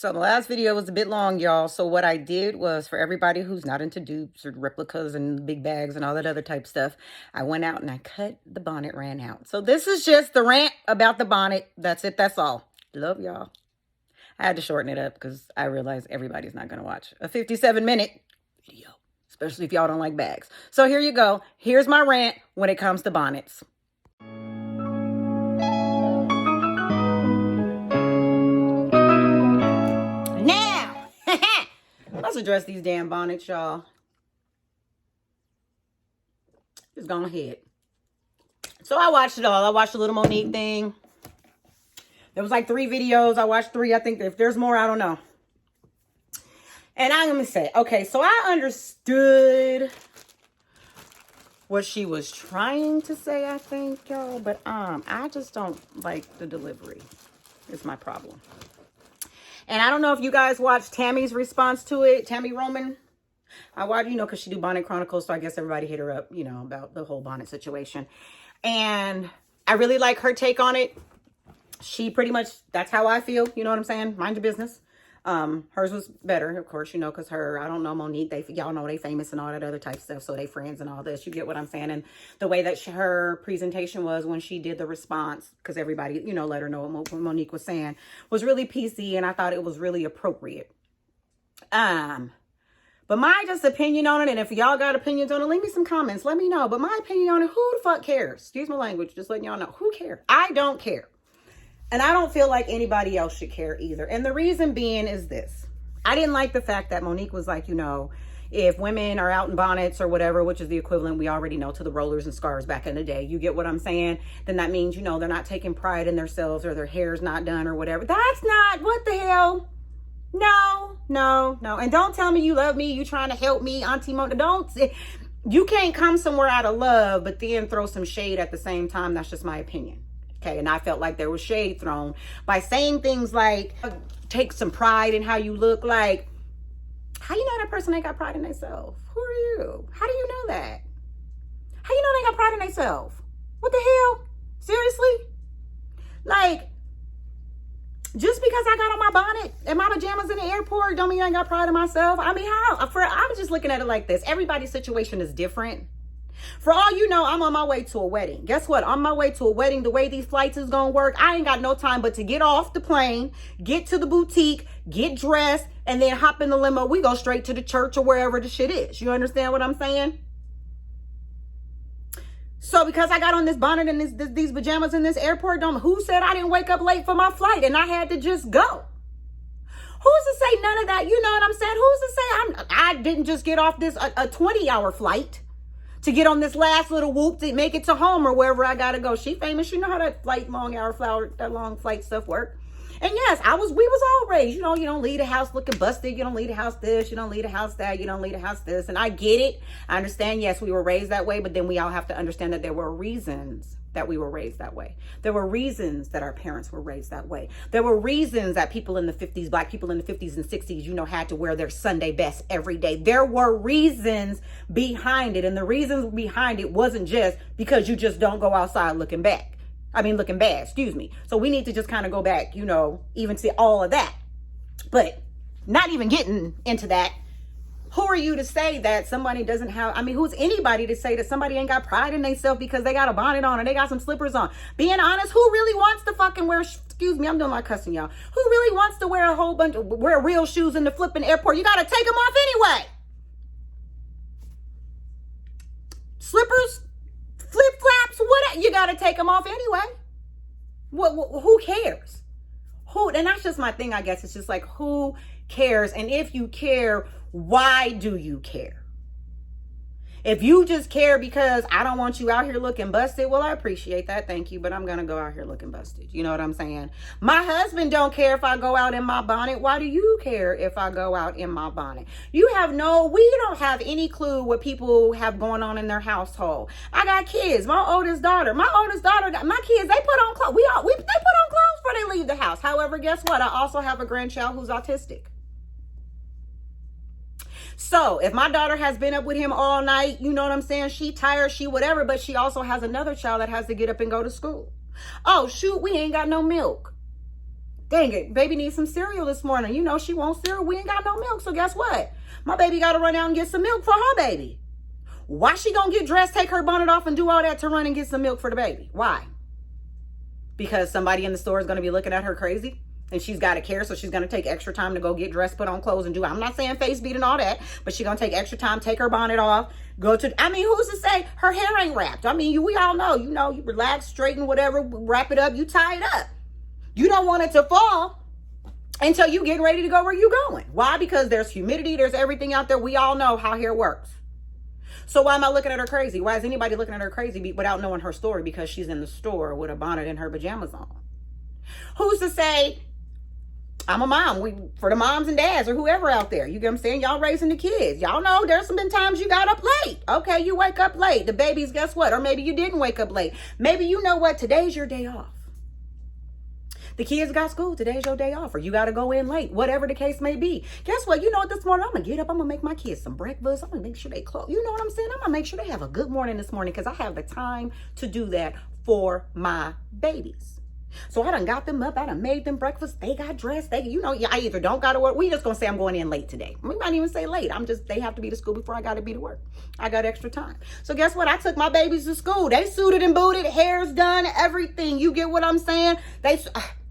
So the last video was a bit long, y'all. So what I did was, for everybody who's not into dupes or replicas and big bags and all that other type stuff, I went out and I cut the bonnet ran out. So this is just the rant about the bonnet. That's it. That's all. Love y'all. I had to shorten it up because I realized everybody's not going to watch a 57-minute video, especially if y'all don't like bags. So here you go. Here's my rant when it comes to bonnets. Now, let's address these damn bonnets, y'all. Just go ahead. So I watched it all. I watched the little Monique thing. There was like 3 videos. I watched 3. I think if there's more, I don't know. And I'm going to say, okay, so I understood what she was trying to say, I think, y'all. But I just don't like the delivery. It's my problem. And I don't know if you guys watched Tammy's response to it. Tammy Roman. I watched, because she do Bonnet Chronicles. So I guess everybody hit her up, about the whole bonnet situation. And I really like her take on it. She pretty much, that's how I feel. You know what I'm saying? Mind your business. Hers was better, of course, because her, I don't know, Monique, y'all know they famous and all that other type stuff. So they friends and all this. You get what I'm saying? And the way that her presentation was when she did the response, because everybody, let her know what Monique was saying, was really PC. And I thought it was really appropriate. But my just opinion on it, and if y'all got opinions on it, leave me some comments. Let me know. But my opinion on it, who the fuck cares? Excuse my language. Just letting y'all know. Who cares? I don't care. And I don't feel like anybody else should care either. And the reason being is this. I didn't like the fact that Monique was like, if women are out in bonnets or whatever, which is the equivalent, we already know, to the rollers and scarves back in the day. You get what I'm saying? Then that means, they're not taking pride in themselves or their hair's not done or whatever. That's not, what the hell? No. And don't tell me you love me. You trying to help me, Auntie Mona. You can't come somewhere out of love, but then throw some shade at the same time. That's just my opinion. Okay, and I felt like there was shade thrown by saying things like, take some pride in how you look. Like, how you know that person ain't got pride in themselves? Who are you? How do you know that? How you know they got pride in themselves? What the hell? Seriously? Like, just because I got on my bonnet and my pajamas in the airport don't mean I ain't got pride in myself. I mean, how? I was just looking at it like this. Everybody's situation is different. For all you know, I'm on my way to a wedding. Guess what? On my way to a wedding, the way these flights is going to work, I ain't got no time but to get off the plane, get to the boutique, get dressed, and then hop in the limo. We go straight to the church or wherever the shit is. You understand what I'm saying? So because I got on this bonnet and these pajamas in this airport, who said I didn't wake up late for my flight and I had to just go? Who's to say none of that? You know what I'm saying? Who's to say I didn't just get off this a 20-hour flight to get on this last little whoop to make it to home or wherever I gotta go? She famous. You know how that long flight stuff work. And yes, we was all raised. You don't leave the house looking busted. You don't leave the house this. You don't leave the house that. You don't leave the house this. And I get it. I understand. Yes, we were raised that way. But then we all have to understand that there were reasons that we were raised that way. There were reasons that our parents were raised that way. There were reasons that people in the 50s, black people in the 50s and 60s, had to wear their Sunday best every day. There were reasons behind it. And the reasons behind it wasn't just because you just don't go outside looking bad. Excuse me. So we need to just kind of go back, even to all of that. But not even getting into that. Who are you to say that somebody doesn't have, who's anybody to say that somebody ain't got pride in themselves because they got a bonnet on or they got some slippers on? Being honest, who really wants to fucking wear, excuse me, I'm doing my cussing, y'all. Who really wants to wear wear real shoes in the flipping airport? You got to take them off anyway. Slippers, flip-flops, whatever, you got to take them off anyway. Who cares? And that's just my thing, I guess. It's just like, who cares? And if you care, why do you care? If you just care because I don't want you out here looking busted, well, I appreciate that. Thank you. But I'm going to go out here looking busted. You know what I'm saying? My husband don't care if I go out in my bonnet. Why do you care if I go out in my bonnet? We don't have any clue what people have going on in their household. I got kids. My kids, they put on clothes. They put on clothes before they leave the house. However, guess what? I also have a grandchild who's autistic. So if my daughter has been up with him all night, you know what I'm saying? She tired, she whatever, but she also has another child that has to get up and go to school. Oh, shoot, we ain't got no milk. Dang it, baby needs some cereal this morning. You know she wants cereal. We ain't got no milk, so guess what? My baby got to run out and get some milk for her baby. Why she gonna get dressed, take her bonnet off, and do all that to run and get some milk for the baby? Why? Because somebody in the store is going to be looking at her crazy and she's got to care, so she's going to take extra time to go get dressed, put on clothes, and do. I'm not saying face beat and all that, but she's going to take extra time, take her bonnet off, go to, I mean, who's to say her hair ain't wrapped? I mean, we all know, you relax, straighten, whatever, wrap it up, you tie it up. You don't want it to fall until you get ready to go where you going. Why? Because there's humidity, there's everything out there. We all know how hair works. So why am I looking at her crazy? Why is anybody looking at her crazy without knowing her story? Because she's in the store with a bonnet and her pajamas on. Who's to say, I'm a mom, for the moms and dads or whoever out there, you get what I'm saying? Y'all raising the kids. Y'all know there's been times you got up late. Okay, you wake up late. The babies, guess what? Or maybe you didn't wake up late. Maybe you know what? Today's your day off. The kids got school. Today's your day off. Or you got to go in late. Whatever the case may be. Guess what? You know what? This morning, I'm going to get up. I'm going to make my kids some breakfast. I'm going to make sure they clothes. You know what I'm saying? I'm going to make sure they have a good morning this morning because I have the time to do that for my babies. So I done got them up. I done made them breakfast. They got dressed. I either don't got to work. We just going to say I'm going in late today. We might even say late. They have to be to school before I got to be to work. I got extra time. So guess what? I took my babies to school. They suited and booted. Hair's done. Everything. You get what I'm saying? They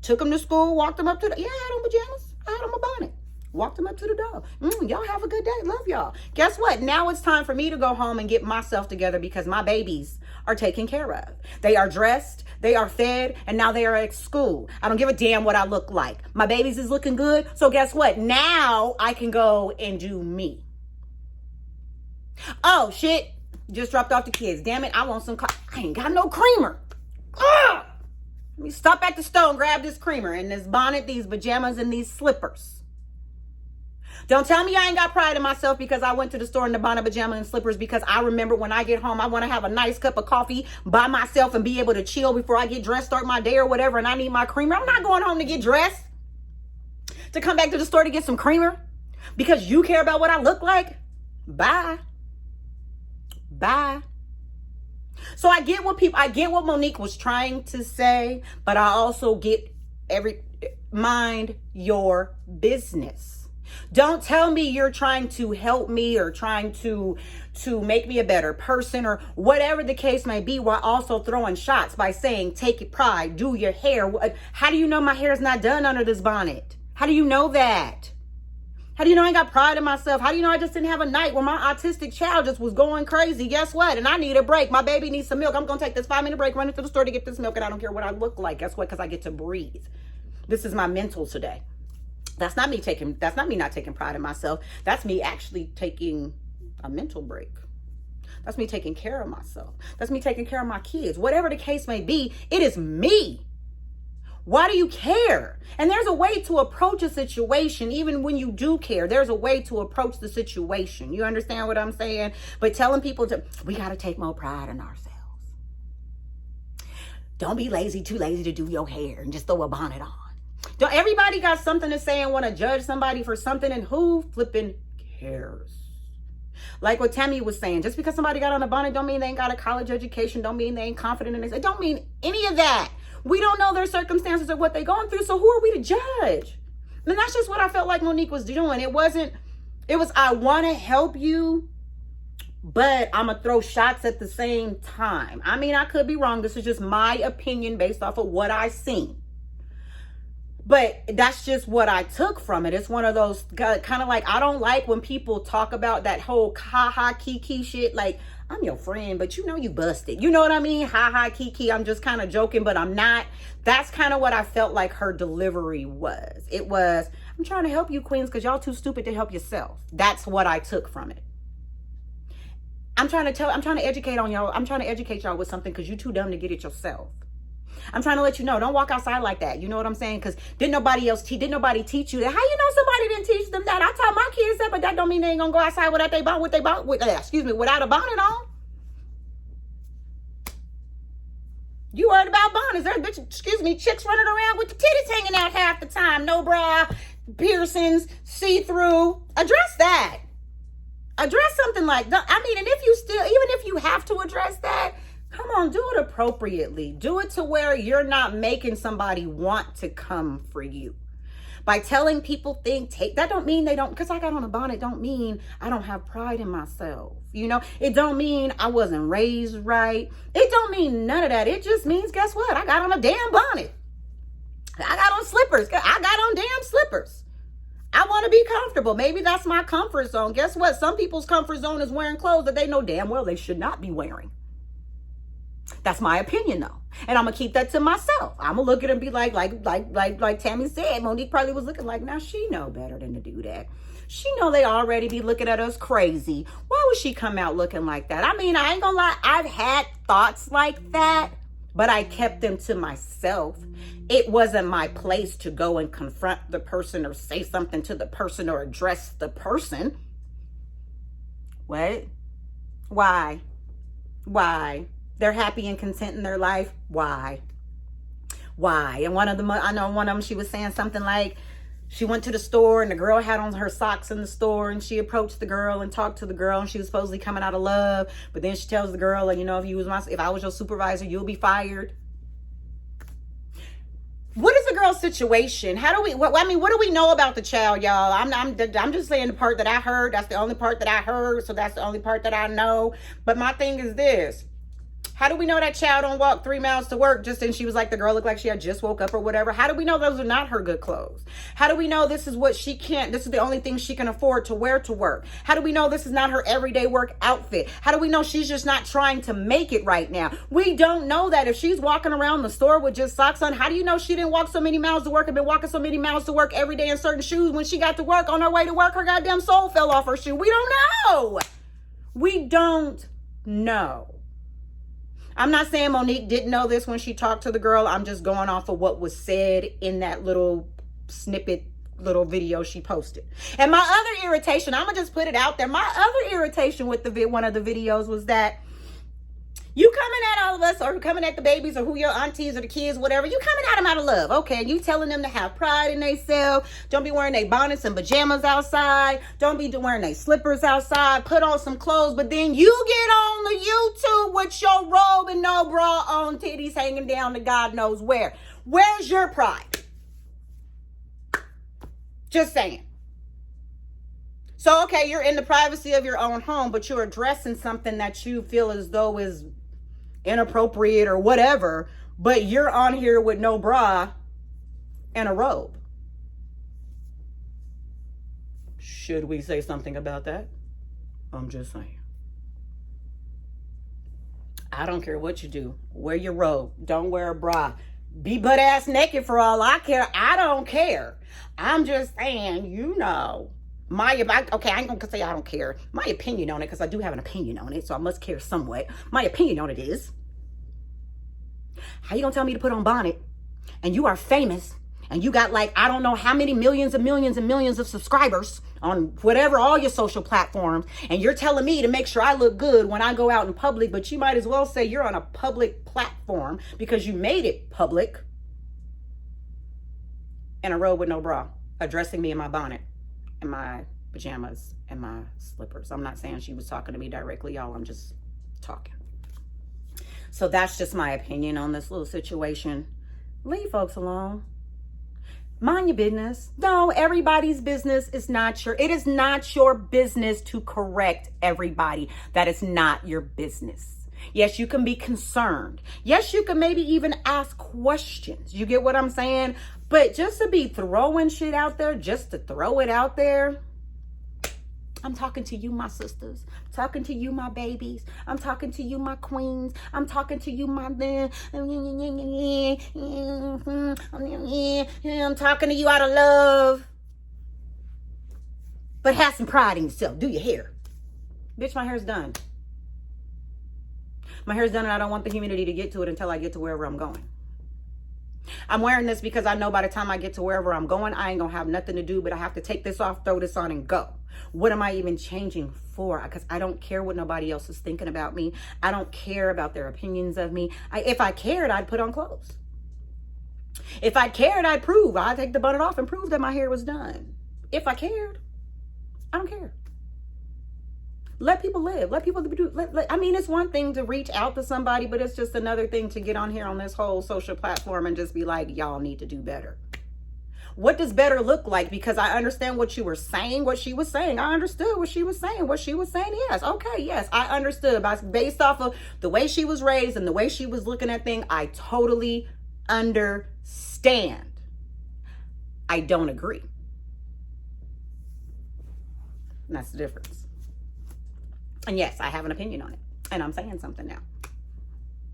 took them to school, walked them up to I had on pajamas. I had on my bonnet. Walked them up to the door. Y'all have a good day. Love y'all. Guess what? Now it's time for me to go home and get myself together because my babies are taken care of. They are dressed, they are fed, and now they are at school. I don't give a damn what I look like. My babies is looking good. So guess what? Now I can go and do me. Oh, shit. Just dropped off the kids. Damn it. I want some I ain't got no creamer. Ugh! Let me stop at the store and grab this creamer and this bonnet, these pajamas, and these slippers. Don't tell me I ain't got pride in myself because I went to the store in the bonnet, pajama, and slippers because I remember when I get home, I want to have a nice cup of coffee by myself and be able to chill before I get dressed, start my day or whatever, and I need my creamer. I'm not going home to get dressed to come back to the store to get some creamer because you care about what I look like. Bye. Bye. So I get what Monique was trying to say, but I also get mind your business. Don't tell me you're trying to help me or trying to make me a better person or whatever the case may be while also throwing shots by saying, take it pride, do your hair. How do you know my hair is not done under this bonnet? How do you know that? How do you know I ain't got pride in myself? How do you know I just didn't have a night where my autistic child just was going crazy? Guess what? And I need a break. My baby needs some milk. I'm going to take this 5-minute break, run into the store to get this milk, and I don't care what I look like. Guess what? Because I get to breathe. This is my mental today. That's not me not taking pride in myself. That's me actually taking a mental break. That's me taking care of myself. That's me taking care of my kids. Whatever the case may be, it is me. Why do you care? And there's a way to approach a situation, even when you do care. There's a way to approach the situation. You understand what I'm saying? But telling people we got to take more pride in ourselves. Don't be lazy, too lazy to do your hair and just throw a bonnet on. Don't everybody got something to say and want to judge somebody for something, and who flipping cares? Like what Tammy was saying, just because somebody got on a bonnet don't mean they ain't got a college education, don't mean they ain't confident in it. It don't mean any of that. We don't know their circumstances or what they're going through, so who are we to judge? And that's just what I felt like Monique was doing. It was, I want to help you, but I'm going to throw shots at the same time. I mean, I could be wrong. This is just my opinion based off of what I seen. But that's just what I took from it. It's one of those kind of like, I don't like when people talk about that whole ha-ha kiki shit. Like, I'm your friend, but you know you busted. You know what I mean? Ha-ha kiki. I'm just kind of joking, but I'm not. That's kind of what I felt like her delivery was. It was, I'm trying to help you, queens, because y'all too stupid to help yourself. That's what I took from it. I'm trying to educate on y'all. I'm trying to educate y'all with something because you're too dumb to get it yourself. I'm trying to let you know, don't walk outside like that. You know what I'm saying? Because didn't nobody teach you that? How you know somebody didn't teach them that? I taught my kids that, but that don't mean they ain't gonna go outside without without a bonnet on. You worried about bonnets? There's chicks running around with the titties hanging out half the time. No bra, piercings, see-through. Address that. Address something like that. I mean, and even if you have to address that, Come on, do it appropriately. Do it to where you're not making somebody want to come for you. By telling people that don't mean they don't, because I got on a bonnet, don't mean I don't have pride in myself. You know, it don't mean I wasn't raised right. It don't mean none of that. It just means, guess what? I got on a damn bonnet. I got on slippers. I got on damn slippers. I want to be comfortable. Maybe that's my comfort zone. Guess what? Some people's comfort zone is wearing clothes that they know damn well they should not be wearing. That's my opinion, though. And I'm going to keep that to myself. I'm going to look at it and be like Tammy said, Monique probably was looking like, now she know better than to do that. She know they already be looking at us crazy. Why would she come out looking like that? I mean, I ain't gonna lie. I've had thoughts like that, but I kept them to myself. It wasn't my place to go and confront the person or say something to the person or address the person. What? Why? They're happy and content in their life. Why? And I know one of them, she was saying something like, she went to the store and the girl had on her socks in the store, and she approached the girl and talked to the girl, and she was supposedly coming out of love. But then she tells the girl, like, you know, if I was your supervisor, you'll be fired. What is the girl's situation? What do we know about the child, y'all? I'm just saying the part that I heard. That's the only part that I heard. So that's the only part that I know. But my thing is this. How do we know that child don't walk 3 miles to work just and she was like, the girl looked like she had just woke up or whatever? How do we know those are not her good clothes? How do we know this is the only thing she can afford to wear to work? How do we know this is not her everyday work outfit? How do we know she's just not trying to make it right now? We don't know that. If she's walking around the store with just socks on, how do you know she didn't walk so many miles to work and been walking so many miles to work every day in certain shoes? When she got to work, on her way to work, her goddamn sole fell off her shoe. We don't know. We don't know. I'm not saying Monique didn't know this when she talked to the girl. I'm just going off of what was said in that little snippet, little video she posted. And my other irritation, I'm going to just put it out there. My other irritation with one of the videos was that you coming at all of us, or coming at the babies, or who your aunties or the kids, whatever. You coming at them out of love. Okay, you telling them to have pride in themselves. Don't be wearing their bonnets and pajamas outside. Don't be wearing their slippers outside. Put on some clothes. But then you get on the YouTube with your robe and no bra on, titties hanging down to God knows where. Where's your pride? Just saying. So, okay, you're in the privacy of your own home, but you're addressing something that you feel as though is inappropriate or whatever, but you're on here with no bra and a robe. Should we say something about that? I'm just saying. I don't care what you do. Wear your robe. Don't wear a bra. Be butt ass naked for all I care. I don't care. I'm just saying, you know. I ain't gonna say I don't care. My opinion on it, because I do have an opinion on it, so I must care somewhat. My opinion on it is, how you gonna tell me to put on bonnet, and you are famous, and you got like, I don't know how many millions and millions and millions of subscribers on whatever, all your social platforms, and you're telling me to make sure I look good when I go out in public, but you might as well say you're on a public platform because you made it public, in a robe with no bra, addressing me in my bonnet and my pajamas and my slippers. I'm not saying she was talking to me directly, y'all. I'm just talking. So that's just my opinion on this little situation. Leave folks alone. Mind your business. No, everybody's business is not it is not your business to correct everybody. That is not your business. Yes, you can be concerned. Yes, you can maybe even ask questions. You get what I'm saying? But just to be throwing shit out there, just to throw it out there, I'm talking to you, my sisters. I'm talking to you, my babies. I'm talking to you, my queens. I'm talking to you, my... I'm talking to you out of love. But have some pride in yourself. Do your hair. Bitch, my hair's done. My hair's done and I don't want the humidity to get to it until I get to wherever I'm going. I'm wearing this because I know by the time I get to wherever I'm going, I ain't gonna have nothing to do, but I have to take this off, throw this on, and go. What am I even changing for? Because I don't care what nobody else is thinking about me. I don't care about their opinions of me. If I cared, I'd put on clothes. If I cared, I'd take the bonnet off and prove that my hair was done. If I cared, I don't care. Let people live. Let people do. I mean, it's one thing to reach out to somebody, but it's just another thing to get on here on this whole social platform and just be like, y'all need to do better. What does better look like? Because I understand what you were saying, what she was saying. I understood what she was saying. What she was saying, yes. Okay, yes, I understood. Based off of the way she was raised and the way she was looking at things, I totally understand. I don't agree. And that's the difference. And yes, I have an opinion on it. And I'm saying something now.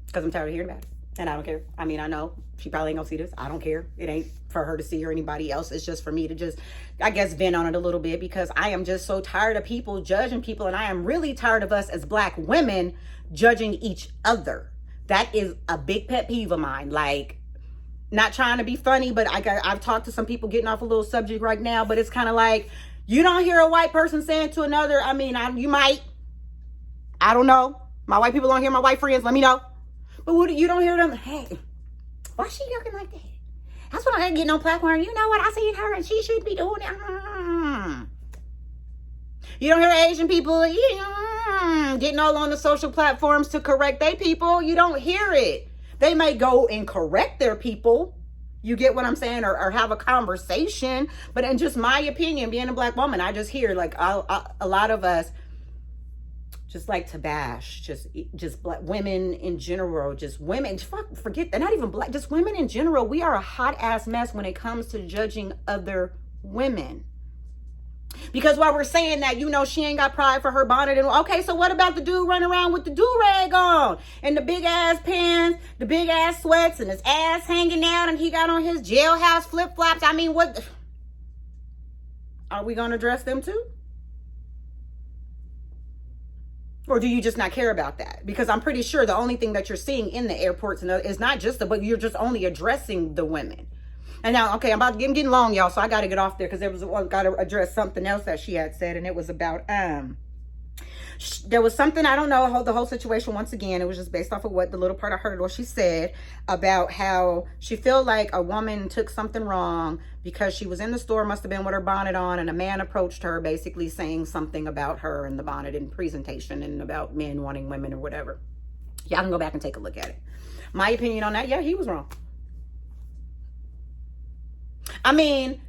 Because I'm tired of hearing about it. And I don't care. I mean, I know she probably ain't gonna see this. I don't care. It ain't for her to see or anybody else. It's just for me to just, I guess, vent on it a little bit, because I am just so tired of people judging people. And I am really tired of us as Black women judging each other. That is a big pet peeve of mine. Like, not trying to be funny, but I've talked to some people getting off a little subject right now, but it's kind of like, you don't hear a white person saying to another, I mean, you might, I don't know. My white people don't hear my white friends, let me know. But you don't hear them, hey, why is she looking like that? That's what I ain't getting on platform. You know what? I seen her and she should be doing it. You don't hear Asian people getting all on the social platforms to correct their people. You don't hear it. They may go and correct their people. You get what I'm saying? Or have a conversation. But in just my opinion, being a Black woman, I just hear like a lot of us just like to bash, just Black women in general, just women, forget that, not even Black, just women in general. We are a hot ass mess when it comes to judging other women. Because while we're saying that, you know, she ain't got pride for her bonnet, and okay, so what about the dude running around with the do-rag on and the big ass pants, the big ass sweats, and his ass hanging out, and he got on his jailhouse flip-flops? I mean, what are we gonna address them too? Or do you just not care about that? Because I'm pretty sure the only thing that you're seeing in the airports is not just but you're just only addressing the women. And now, okay, I'm getting long, y'all, so I got to get off there, because there was got to address something else that she had said, and it was about there was something, I don't know the whole situation. Once again, it was just based off of what the little part I heard what she said about how she felt like a woman took something wrong because she was in the store, must have been with her bonnet on, and a man approached her basically saying something about her and the bonnet and presentation and about men wanting women or whatever. Y'all can go back and take a look at it. My opinion on that, yeah, he was wrong. I mean,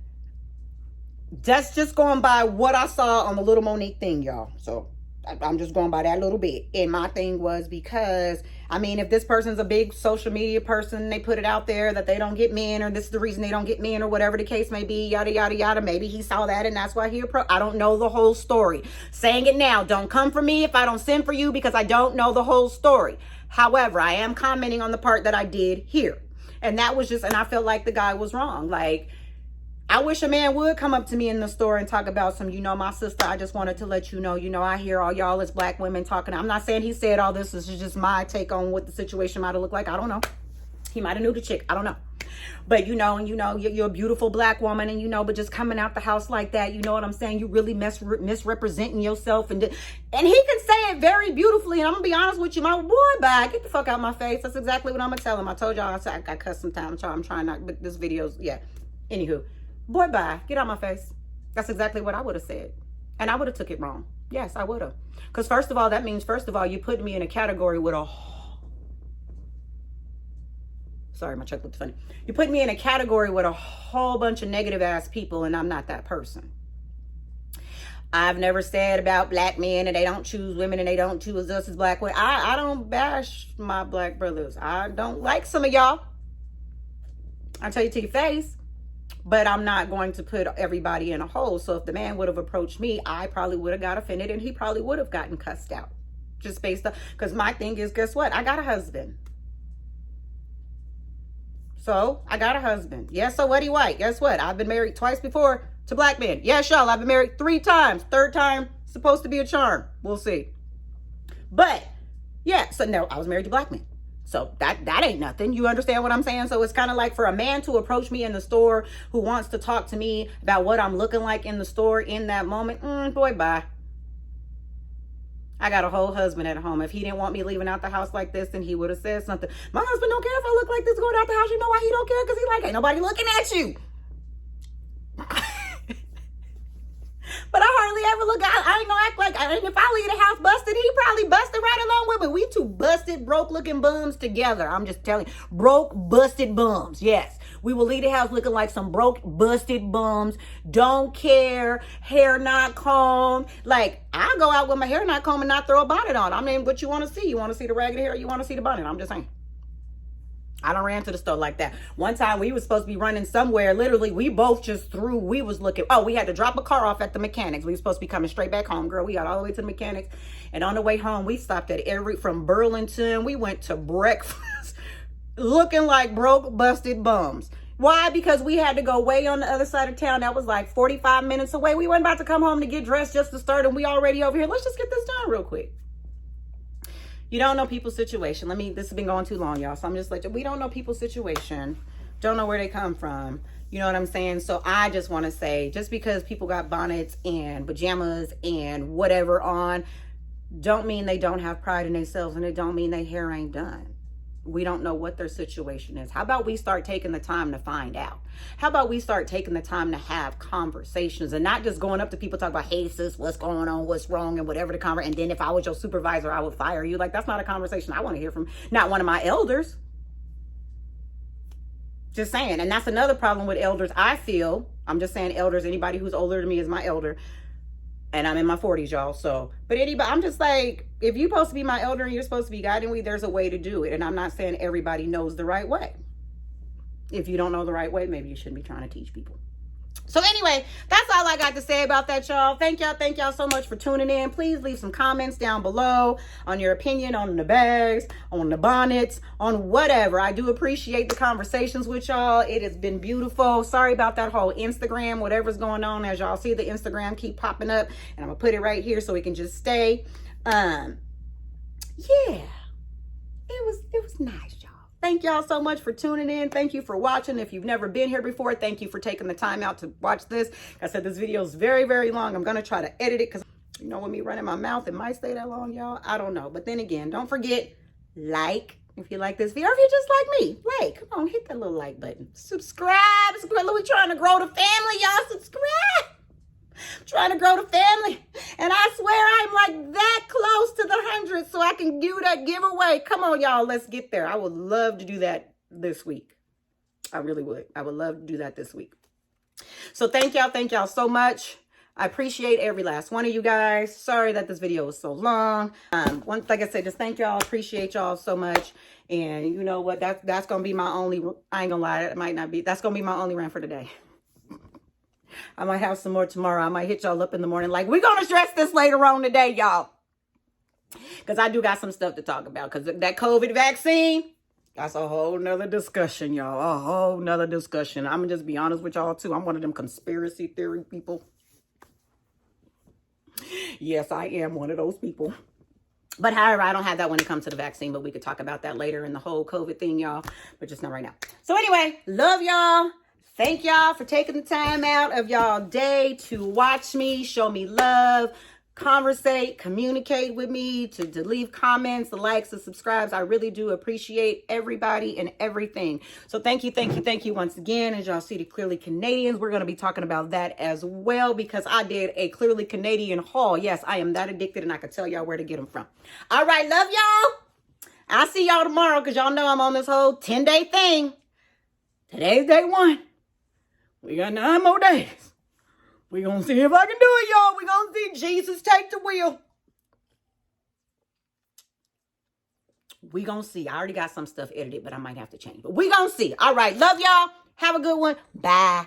that's just going by what I saw on the little Monique thing, y'all. So I'm just going by that little bit. And my thing was, because, I mean, if this person's a big social media person, they put it out there that they don't get men, or this is the reason they don't get men, or whatever the case may be, yada, yada, yada. Maybe he saw that and that's why he approached. I don't know the whole story. Saying it now, don't come for me if I don't send for you, because I don't know the whole story. However, I am commenting on the part that I did hear. And that was just, and I felt like the guy was wrong. Like, I wish a man would come up to me in the store and talk about some, you know, my sister, I just wanted to let you know, I hear all y'all as Black women talking. I'm not saying he said all this. This is just my take on what the situation might have looked like. I don't know. He might have knew the chick. I don't know. But, you know, and you know, you're a beautiful Black woman, and, you know, but just coming out the house like that, you know what I'm saying? You really misrepresenting yourself. And he can say it very beautifully. And I'm going to be honest with you, my boy, bye. Get the fuck out of my face. That's exactly what I'm going to tell him. I told y'all I got cussed sometimes. I'm trying not, but this video's, yeah. Anywho. Boy, bye. Get out my face. That's exactly what I would have said. And I would have took it wrong. Yes, I would have. Because first of all, that means, first of all, you put me in a category with a... Sorry, my check looked funny. You put me in a category with a whole bunch of negative ass people, and I'm not that person. I've never said about Black men and they don't choose women and they don't choose us as Black women. I don't bash my Black brothers. I don't like some of y'all. I'll tell you to your face. But I'm not going to put everybody in a hole. So if the man would have approached me, I probably would have got offended, and he probably would have gotten cussed out. Just based on, because my thing is, guess what? I got a husband. So I got a husband. Yes, so what? He white. Guess what? I've been married twice before to Black men. Yes, y'all. I've been married 3 times. 3rd time, supposed to be a charm. We'll see. But yeah, so no, I was married to Black men. So that ain't nothing. You understand what I'm saying? So it's kind of like for a man to approach me in the store who wants to talk to me about what I'm looking like in the store in that moment. Boy, bye. I got a whole husband at home. If he didn't want me leaving out the house like this, then he would have said something. My husband don't care if I look like this going out the house. You know why he don't care? Because he like, ain't nobody looking at you. But I hardly whatever. Look, I ain't gonna act like, if I leave the house busted, he probably busted right along with me. We two busted, broke looking bums together. I'm just telling you, broke, busted bums. Yes. We will leave the house looking like some broke, busted bums. Don't care. Hair not combed. Like, I'll go out with my hair not combed and not throw a bonnet on. I mean, what you want to see? You want to see the raggedy hair or you want to see the bonnet? I'm just saying. I done ran to the store like that. One time we was supposed to be running somewhere. Literally, we both just threw. We was looking. Oh, we had to drop a car off at the mechanics. We was supposed to be coming straight back home, girl. We got all the way to the mechanics. And on the way home, we stopped at from Burlington. We went to breakfast looking like broke, busted bums. Why? Because we had to go way on the other side of town. That was like 45 minutes away. We weren't about to come home to get dressed just to start. And we already over here. Let's just get this done real quick. You don't know people's situation. This has been going too long, y'all. So I'm just like, we don't know people's situation. Don't know where they come from. You know what I'm saying? So I just want to say, just because people got bonnets and pajamas and whatever on, don't mean they don't have pride in themselves, and it don't mean their hair ain't done. We don't know what their situation is. How about we start taking the time to find out? How about we start taking the time to have conversations and not just going up to people talking about, hey sis, what's going on, what's wrong, and whatever the conversation. And then if I was your supervisor, I would fire you. Like, that's not a conversation I want to hear from not one of my elders. Just saying. And that's another problem with elders. I feel, I'm just saying elders, anybody who's older than me is my elder. And I'm in my 40s, y'all. So, but anybody, I'm just like, if you're supposed to be my elder and you're supposed to be guiding me, there's a way to do it. And I'm not saying everybody knows the right way. If you don't know the right way, maybe you shouldn't be trying to teach people. So anyway, that's all I got to say about that, y'all. Thank y'all so much for tuning in. Please leave some comments down below on your opinion on the bags, on the bonnets, on whatever. I do appreciate the conversations with y'all. It has been beautiful. Sorry about that whole Instagram, whatever's going on. As y'all see, the Instagram keep popping up, and I'm gonna put it right here so it can just stay. Yeah, it was nice, y'all. Thank y'all so much for tuning in. Thank you for watching. If you've never been here before, thank you for taking the time out to watch this. Like I said, this video is very, very long. I'm going to try to edit it because, you know, with me running my mouth, it might stay that long, y'all. I don't know. But then again, don't forget, like, if you like this video, or if you're just like me, like, come on, hit that little like button. Subscribe. We're trying to grow the family, y'all. Subscribe. I'm trying to grow the family, and I swear I'm like that close to the 100, so I can do that giveaway. Come on, y'all, let's get there. I would love to do that this week. I really would. I would love to do that this week. So thank y'all so much. I appreciate every last one of you guys. Sorry that this video was so long. Like I said, just thank y'all. Appreciate y'all so much. And you know what? That's gonna be my only. I ain't gonna lie. It might not be. That's gonna be my only rant for today. I might have some more tomorrow. I might hit y'all up in the morning. Like, we're going to address this later on today, y'all. Because I do got some stuff to talk about. Because that COVID vaccine, that's a whole nother discussion, y'all. A whole nother discussion. I'm going to just be honest with y'all, too. I'm one of them conspiracy theory people. Yes, I am one of those people. But however, I don't have that when it comes to the vaccine. But we could talk about that later in the whole COVID thing, y'all. But just not right now. So anyway, love y'all. Thank y'all for taking the time out of y'all day to watch me, show me love, conversate, communicate with me, to leave comments, the likes, the subscribes. I really do appreciate everybody and everything. So thank you once again. As y'all see, the Clearly Canadians, we're going to be talking about that as well, because I did a Clearly Canadian haul. Yes, I am that addicted, and I can tell y'all where to get them from. All right, love y'all. I'll see y'all tomorrow, because y'all know I'm on this whole 10-day thing. Today's day 1. We got 9 more days. We're going to see if I can do it, y'all. We're going to see Jesus take the wheel. We're going to see. I already got some stuff edited, but I might have to change. But we're going to see. All right. Love y'all. Have a good one. Bye.